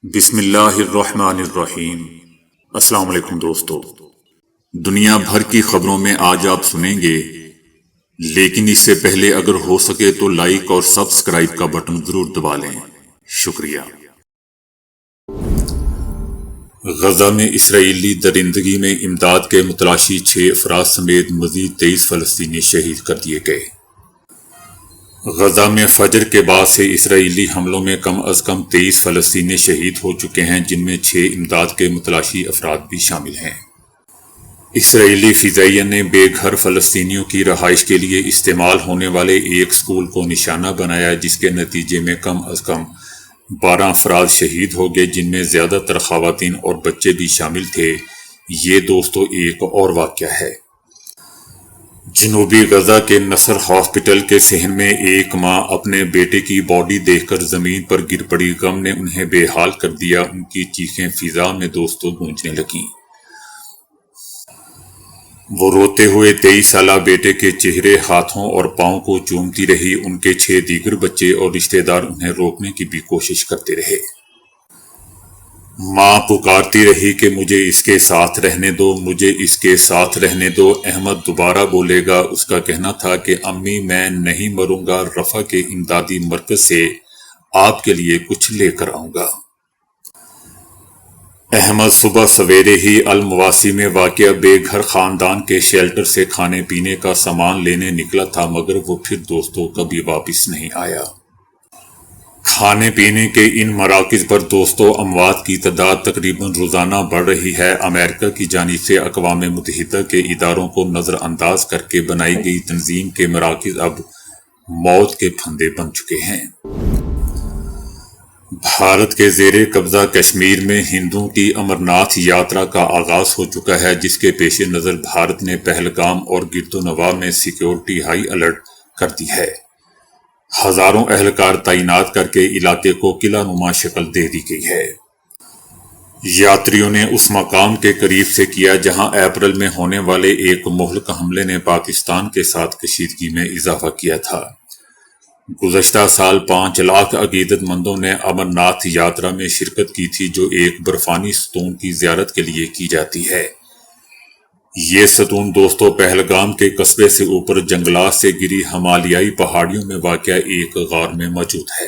بسم اللہ الرحمن الرحیم۔ السلام علیکم دوستو، دنیا بھر کی خبروں میں آج آپ سنیں گے، لیکن اس سے پہلے اگر ہو سکے تو لائک اور سبسکرائب کا بٹن ضرور دبا لیں۔ شکریہ۔ غزہ میں اسرائیلی درندگی میں امداد کے متلاشی 6 افراد سمیت مزید 23 فلسطینی شہید کر دیے گئے۔ غزہ میں فجر کے بعد سے اسرائیلی حملوں میں کم از کم 23 فلسطینی شہید ہو چکے ہیں، جن میں 6 امداد کے متلاشی افراد بھی شامل ہیں۔ اسرائیلی فضائیہ نے بے گھر فلسطینیوں کی رہائش کے لیے استعمال ہونے والے ایک سکول کو نشانہ بنایا، جس کے نتیجے میں کم از کم 12 افراد شہید ہو گئے، جن میں زیادہ تر خواتین اور بچے بھی شامل تھے۔ یہ دوستو ایک اور واقعہ ہے۔ جنوبی غزہ کے نصر ہاسپٹل کے صحن میں ایک ماں اپنے بیٹے کی باڈی دیکھ کر زمین پر گر پڑی۔ غم نے انہیں بے حال کر دیا۔ ان کی چیخیں فضا میں دوستوں گونجنے لگیں۔ وہ روتے ہوئے 23 سالہ بیٹے کے چہرے، ہاتھوں اور پاؤں کو چومتی رہی۔ ان کے 6 دیگر بچے اور رشتہ دار انہیں روکنے کی بھی کوشش کرتے رہے۔ ماں پکارتی رہی کہ مجھے اس کے ساتھ رہنے دو، مجھے اس کے ساتھ رہنے دو۔ احمد دوبارہ بولے گا۔ اس کا کہنا تھا کہ امی میں نہیں مروں گا، رفح کے امدادی مرکز سے آپ کے لیے کچھ لے کر آؤں گا۔ احمد صبح سویرے ہی المواسی میں واقع بے گھر خاندان کے شیلٹر سے کھانے پینے کا سامان لینے نکلا تھا، مگر وہ پھر دوستوں کبھی واپس نہیں آیا۔ کھانے پینے کے ان مراکز پر دوستوں اموات کی تعداد تقریباً روزانہ بڑھ رہی ہے۔ امریکہ کی جانب سے اقوام متحدہ کے اداروں کو نظر انداز کر کے بنائی گئی تنظیم کے مراکز اب موت کے پھندے بن چکے ہیں۔ بھارت کے زیر قبضہ کشمیر میں ہندوؤں کی امرناتھ یاترا کا آغاز ہو چکا ہے، جس کے پیش نظر بھارت نے پہلگام اور گردونواہ میں سیکیورٹی ہائی الرٹ کر دی ہے۔ ہزاروں اہلکار تعینات کر کے علاقے کو قلعہ نما شکل دے دی گئی ہے۔ یاتریوں نے اس مقام کے قریب سے کیا جہاں اپریل میں ہونے والے ایک مہلک حملے نے پاکستان کے ساتھ کشیدگی میں اضافہ کیا تھا۔ گزشتہ سال 5 لاکھ عقیدت مندوں نے امرناتھ یاترا میں شرکت کی تھی، جو ایک برفانی ستون کی زیارت کے لیے کی جاتی ہے۔ یہ ستون دوستوں پہلگام کے قصبے سے اوپر جنگلات سے گری ہمالیائی پہاڑیوں میں واقع ایک غار میں موجود ہے۔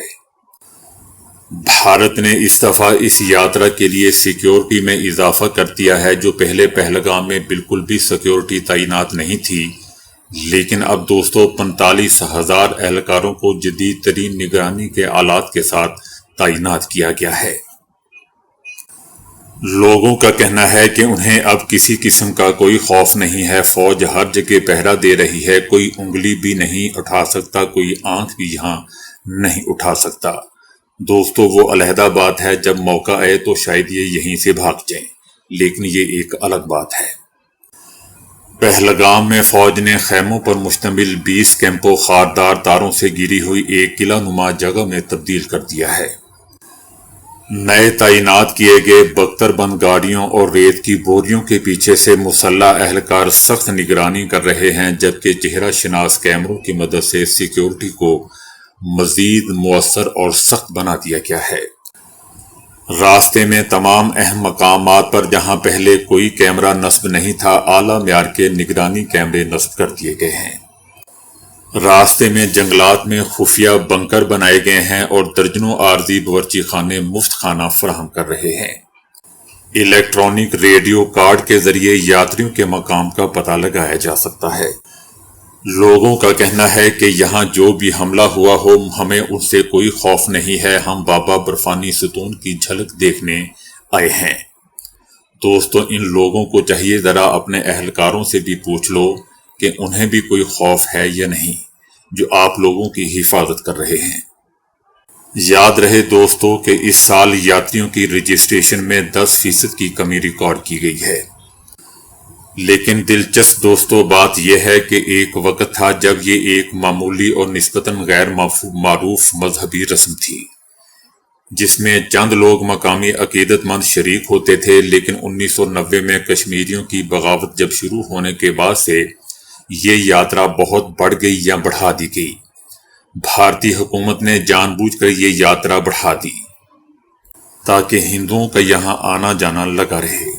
بھارت نے اس دفعہ اس یاترا کے لیے سیکیورٹی میں اضافہ کر دیا ہے، جو پہلے پہلگام میں بالکل بھی سیکیورٹی تعینات نہیں تھی، لیکن اب دوستوں 45,000 اہلکاروں کو جدید ترین نگرانی کے آلات کے ساتھ تعینات کیا گیا ہے۔ لوگوں کا کہنا ہے کہ انہیں اب کسی قسم کا کوئی خوف نہیں ہے۔ فوج ہر جگہ پہرا دے رہی ہے، کوئی انگلی بھی نہیں اٹھا سکتا، کوئی آنکھ بھی یہاں نہیں اٹھا سکتا۔ دوستو وہ علیحدہ بات ہے، جب موقع آئے تو شاید یہ یہیں سے بھاگ جائیں، لیکن یہ ایک الگ بات ہے۔ پہلگام میں فوج نے خیموں پر مشتمل 20 کیمپوں خاردار تاروں سے گری ہوئی ایک قلعہ نما جگہ میں تبدیل کر دیا ہے۔ نئے تعینات کیے گئے بختر بند گاڑیوں اور ریت کی بوریوں کے پیچھے سے مسلح اہلکار سخت نگرانی کر رہے ہیں، جبکہ چہرہ شناس کیمروں کی مدد سے سیکیورٹی کو مزید مؤثر اور سخت بنا دیا گیا ہے۔ راستے میں تمام اہم مقامات پر جہاں پہلے کوئی کیمرہ نصب نہیں تھا، اعلیٰ معیار کے نگرانی کیمرے نصب کر دیے گئے ہیں۔ راستے میں جنگلات میں خفیہ بنکر بنائے گئے ہیں اور درجنوں عارضی باورچی خانے مفت کھانا فراہم کر رہے ہیں۔ الیکٹرانک ریڈیو کارڈ کے ذریعے یاتریوں کے مقام کا پتہ لگایا جا سکتا ہے۔ لوگوں کا کہنا ہے کہ یہاں جو بھی حملہ ہوا ہو، ہمیں اس سے کوئی خوف نہیں ہے، ہم بابا برفانی ستون کی جھلک دیکھنے آئے ہیں۔ دوستو ان لوگوں کو چاہیے ذرا اپنے اہلکاروں سے بھی پوچھ لو کہ انہیں بھی کوئی خوف ہے یا نہیں، جو آپ لوگوں کی حفاظت کر رہے ہیں۔ یاد رہے دوستو کہ اس سال یاتریوں کی رجسٹریشن میں 10% کی کمی ریکارڈ کی گئی ہے۔ لیکن دلچسپ دوستو بات یہ ہے کہ ایک وقت تھا جب یہ ایک معمولی اور نسبتاً غیر معروف مذہبی رسم تھی، جس میں چند لوگ مقامی عقیدت مند شریک ہوتے تھے، لیکن 1990 میں کشمیریوں کی بغاوت جب شروع ہونے کے بعد سے یہ یاترا بہت بڑھ گئی یا بڑھا دی گئی۔ بھارتی حکومت نے جان بوجھ کر یہ یاترا بڑھا دی۔ تاکہ ہندوؤں کا یہاں آنا جانا لگا رہے۔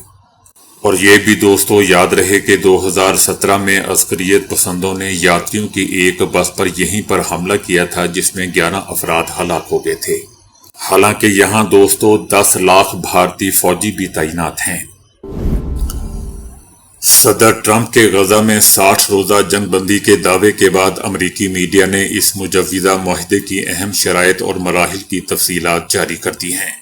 اور یہ بھی دوستو یاد رہے کہ 2017 میں عسکریت پسندوں نے یاتریوں کی ایک بس پر یہیں پر حملہ کیا تھا جس میں 11 افراد ہلاک ہو گئے تھے۔ حالانکہ یہاں دوستو 10 لاکھ بھارتی فوجی بھی تعینات ہیں۔ صدر ٹرمپ کے غزہ میں 60 روزہ جنگ بندی کے دعوے کے بعد امریکی میڈیا نے اس مجوزہ معاہدے کی اہم شرائط اور مراحل کی تفصیلات جاری کر دی ہیں۔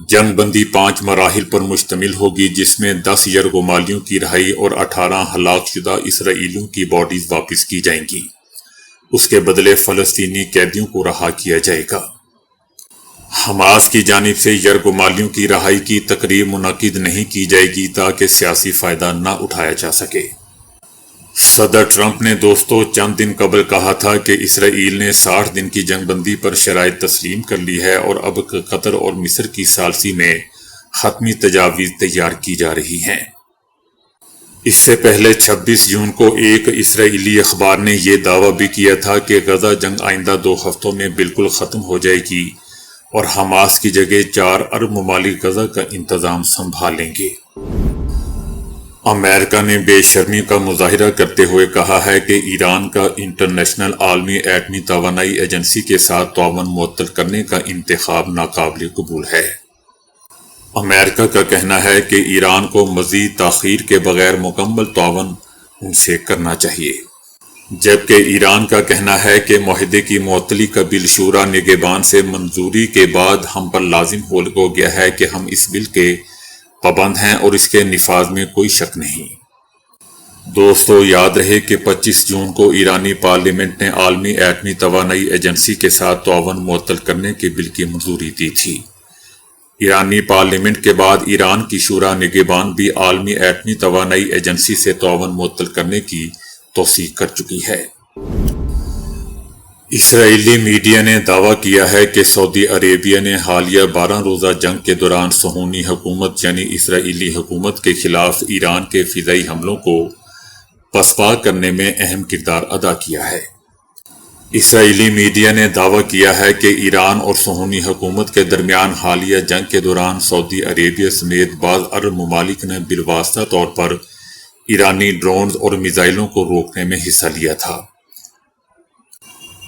جنگ بندی 5 مراحل پر مشتمل ہوگی، جس میں 10 یرغمالیوں کی رہائی اور 18 ہلاک شدہ اسرائیلیوں کی باڈیز واپس کی جائیں گی۔ اس کے بدلے فلسطینی قیدیوں کو رہا کیا جائے گا۔ حماس کی جانب سے یرغمالیوں کی رہائی کی تقریب منعقد نہیں کی جائے گی تاکہ سیاسی فائدہ نہ اٹھایا جا سکے۔ صدر ٹرمپ نے دوستو چند دن قبل کہا تھا کہ اسرائیل نے 60 دن کی جنگ بندی پر شرائط تسلیم کر لی ہے اور اب قطر اور مصر کی ثالثی میں حتمی تجاویز تیار کی جا رہی ہیں۔ اس سے پہلے 26 جون کو ایک اسرائیلی اخبار نے یہ دعویٰ بھی کیا تھا کہ غزہ جنگ آئندہ 2 ہفتوں میں بالکل ختم ہو جائے گی اور حماس کی جگہ 4 عرب ممالک غزہ کا انتظام سنبھال لیں گے۔ امریکہ نے بے شرمی کا مظاہرہ کرتے ہوئے کہا ہے کہ ایران کا انٹرنیشنل عالمی ایٹمی توانائی ایجنسی کے ساتھ تعاون معطل کرنے کا انتخاب ناقابل قبول ہے۔ امریکہ کا کہنا ہے کہ ایران کو مزید تاخیر کے بغیر مکمل تعاون ان سے کرنا چاہیے، جبکہ ایران کا کہنا ہے کہ معاہدے کی معطلی کا بل شورا نگہبان سے منظوری کے بعد ہم پر لازم ہو گیا ہے کہ ہم اس بل کے پابند ہیں اور اس کے نفاذ میں کوئی شک نہیں۔ دوستو یاد رہے کہ 25 جون کو ایرانی پارلیمنٹ نے عالمی ایٹمی توانائی ایجنسی کے ساتھ تعاون معطل کرنے کے بل کی منظوری دی تھی۔ ایرانی پارلیمنٹ کے بعد ایران کی شورا نگہبان بھی عالمی ایٹمی توانائی ایجنسی سے تعاون معطل کرنے کی توثیق کر چکی ہے۔ اسرائیلی میڈیا نے دعویٰ کیا ہے کہ سعودی عربیہ نے حالیہ 12 روزہ جنگ کے دوران صہیونی حکومت یعنی اسرائیلی حکومت کے خلاف ایران کے فضائی حملوں کو پسپا کرنے میں اہم کردار ادا کیا ہے۔ اسرائیلی میڈیا نے دعویٰ کیا ہے کہ ایران اور صہیونی حکومت کے درمیان حالیہ جنگ کے دوران سعودی عربیہ سمیت بعض عرب ممالک نے بالواسطہ طور پر ایرانی ڈرونز اور میزائلوں کو روکنے میں حصہ لیا تھا۔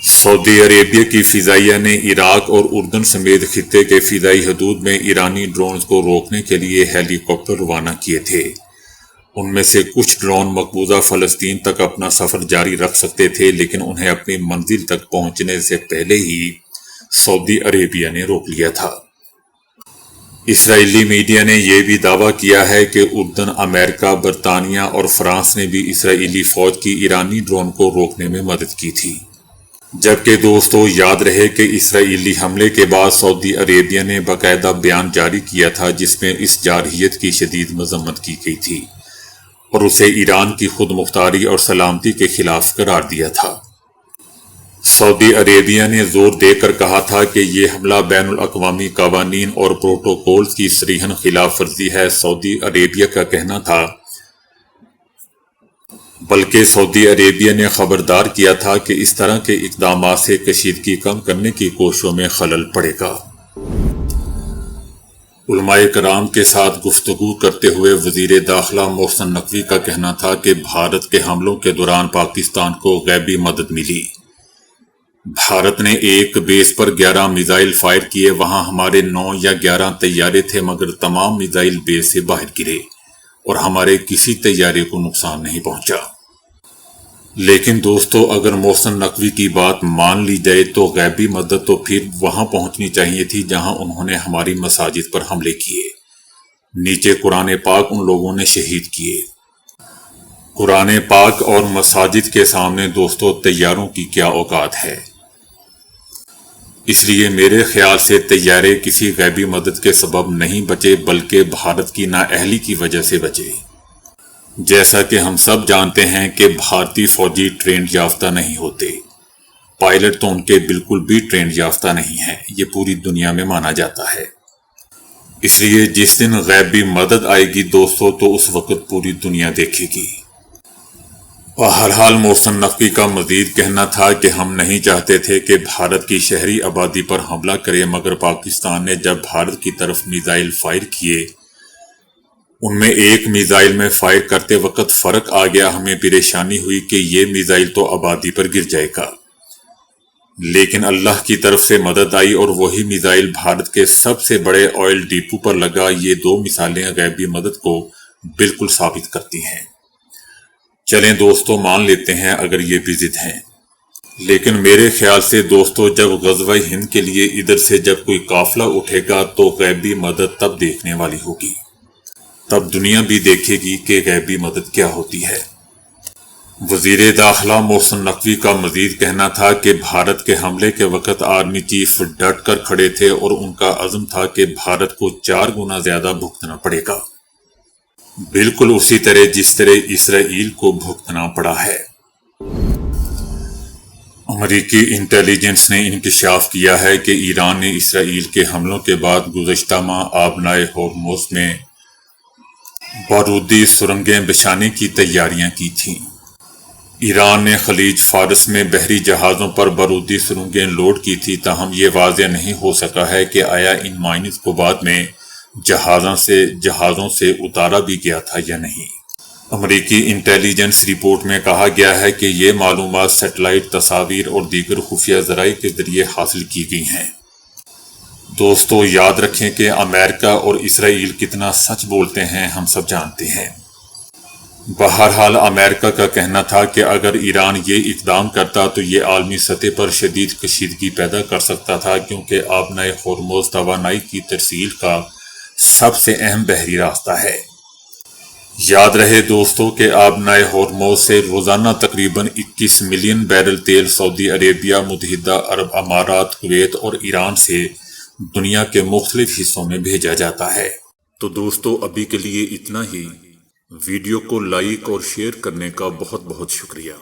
سعودی عربیہ کی فضائیہ نے عراق اور اردن سمیت خطے کے فضائی حدود میں ایرانی ڈرونز کو روکنے کے لیے ہیلی کاپٹر روانہ کیے تھے۔ ان میں سے کچھ ڈرون مقبوضہ فلسطین تک اپنا سفر جاری رکھ سکتے تھے، لیکن انہیں اپنی منزل تک پہنچنے سے پہلے ہی سعودی عربیہ نے روک لیا تھا۔ اسرائیلی میڈیا نے یہ بھی دعویٰ کیا ہے کہ اردن، امریکہ، برطانیہ اور فرانس نے بھی اسرائیلی فوج کی ایرانی ڈرون کو روکنے میں مدد کی تھی۔ جبکہ دوستو یاد رہے کہ اسرائیلی حملے کے بعد سعودی عربیہ نے باقاعدہ بیان جاری کیا تھا جس میں اس جارحیت کی شدید مذمت کی گئی تھی اور اسے ایران کی خود مختاری اور سلامتی کے خلاف قرار دیا تھا۔ سعودی عربیہ نے زور دے کر کہا تھا کہ یہ حملہ بین الاقوامی قوانین اور پروٹوکولز کی صریحاً خلاف ورزی ہے۔ سعودی عربیہ کا کہنا تھا، بلکہ سعودی عربیہ نے خبردار کیا تھا کہ اس طرح کے اقدامات سے کشیدگی کم کرنے کی کوششوں میں خلل پڑے گا۔ علماء کرام کے ساتھ گفتگو کرتے ہوئے وزیر داخلہ محسن نقوی کا کہنا تھا کہ بھارت کے حملوں کے دوران پاکستان کو غیبی مدد ملی۔ بھارت نے ایک بیس پر 11 میزائل فائر کیے، وہاں ہمارے 9 یا 11 طیارے تھے، مگر تمام میزائل بیس سے باہر گرے اور ہمارے کسی طیارے کو نقصان نہیں پہنچا۔ لیکن دوستو اگر محسن نقوی کی بات مان لی جائے تو غیبی مدد تو پھر وہاں پہنچنی چاہیے تھی جہاں انہوں نے ہماری مساجد پر حملے کیے۔ نیچے قرآن پاک ان لوگوں نے شہید کیے۔ قرآن پاک اور مساجد کے سامنے دوستو طیاروں کی کیا اوقات ہے؟ اس لیے میرے خیال سے طیارے کسی غیبی مدد کے سبب نہیں بچے بلکہ بھارت کی نااہلی کی وجہ سے بچے۔ جیسا کہ ہم سب جانتے ہیں کہ بھارتی فوجی ٹرینڈ یافتہ نہیں ہوتے، پائلٹ تو ان کے بالکل بھی ٹرینڈ یافتہ نہیں ہیں، یہ پوری دنیا میں مانا جاتا ہے۔ اس لیے جس دن غیبی مدد آئے گی دوستو تو اس وقت پوری دنیا دیکھے گی۔ بہرحال محسن نقوی کا مزید کہنا تھا کہ ہم نہیں چاہتے تھے کہ بھارت کی شہری آبادی پر حملہ کرے، مگر پاکستان نے جب بھارت کی طرف میزائل فائر کیے، ان میں ایک میزائل میں فائر کرتے وقت فرق آ گیا، ہمیں پریشانی ہوئی کہ یہ میزائل تو آبادی پر گر جائے گا، لیکن اللہ کی طرف سے مدد آئی اور وہی میزائل بھارت کے سب سے بڑے آئل ڈیپو پر لگا۔ یہ دو مثالیں غیبی مدد کو بالکل ثابت کرتی ہیں۔ چلیں دوستو، مان لیتے ہیں اگر یہ بھی ضد ہیں، لیکن میرے خیال سے دوستو جب غزوہ ہند کے لیے ادھر سے جب کوئی قافلہ اٹھے گا تو غیبی مدد تب دیکھنے والی ہوگی، تب دنیا بھی دیکھے گی کہ غیبی مدد کیا ہوتی ہے۔ وزیر داخلہ محسن نقوی کا مزید کہنا تھا کہ بھارت کے حملے کے وقت آرمی چیف ڈٹ کر کھڑے تھے اور ان کا عزم تھا کہ بھارت کو 4 گنا زیادہ بھگتنا پڑے گا، بالکل اسی طرح جس طرح اسرائیل کو بھگتنا پڑا ہے۔ امریکی انٹیلیجنس نے انکشاف کیا ہے کہ ایران نے اسرائیل کے حملوں کے بعد گزشتہ ماہ آبنائے ہورموز میں بارودی سرنگیں بچھانے کی تیاریاں کی تھیں۔ ایران نے خلیج فارس میں بحری جہازوں پر بارودی سرنگیں لوڈ کی تھی، تاہم یہ واضح نہیں ہو سکا ہے کہ آیا ان مائنز کو بعد میں جہازوں سے اتارا بھی گیا تھا یا نہیں۔ امریکی انٹیلیجنس رپورٹ میں کہا گیا ہے کہ یہ معلومات سیٹلائٹ تصاویر اور دیگر خفیہ ذرائع کے ذریعے حاصل کی گئی ہیں۔ دوستو یاد رکھیں کہ امریکہ اور اسرائیل کتنا سچ بولتے ہیں ہم سب جانتے ہیں۔ بہرحال امریکہ کا کہنا تھا کہ اگر ایران یہ اقدام کرتا تو یہ عالمی سطح پر شدید کشیدگی پیدا کر سکتا تھا، کیونکہ آبنائے ہورموز توانائی کی ترسیل کا سب سے اہم بحری راستہ ہے۔ یاد رہے دوستو کہ آبنائے ہورموز سے روزانہ تقریباً 21 ملین بیرل تیل سعودی عربیہ، متحدہ عرب امارات، کویت اور ایران سے دنیا کے مختلف حصوں میں بھیجا جاتا ہے۔ تو دوستو ابھی کے لیے اتنا ہی۔ ویڈیو کو لائک اور شیئر کرنے کا بہت بہت شکریہ۔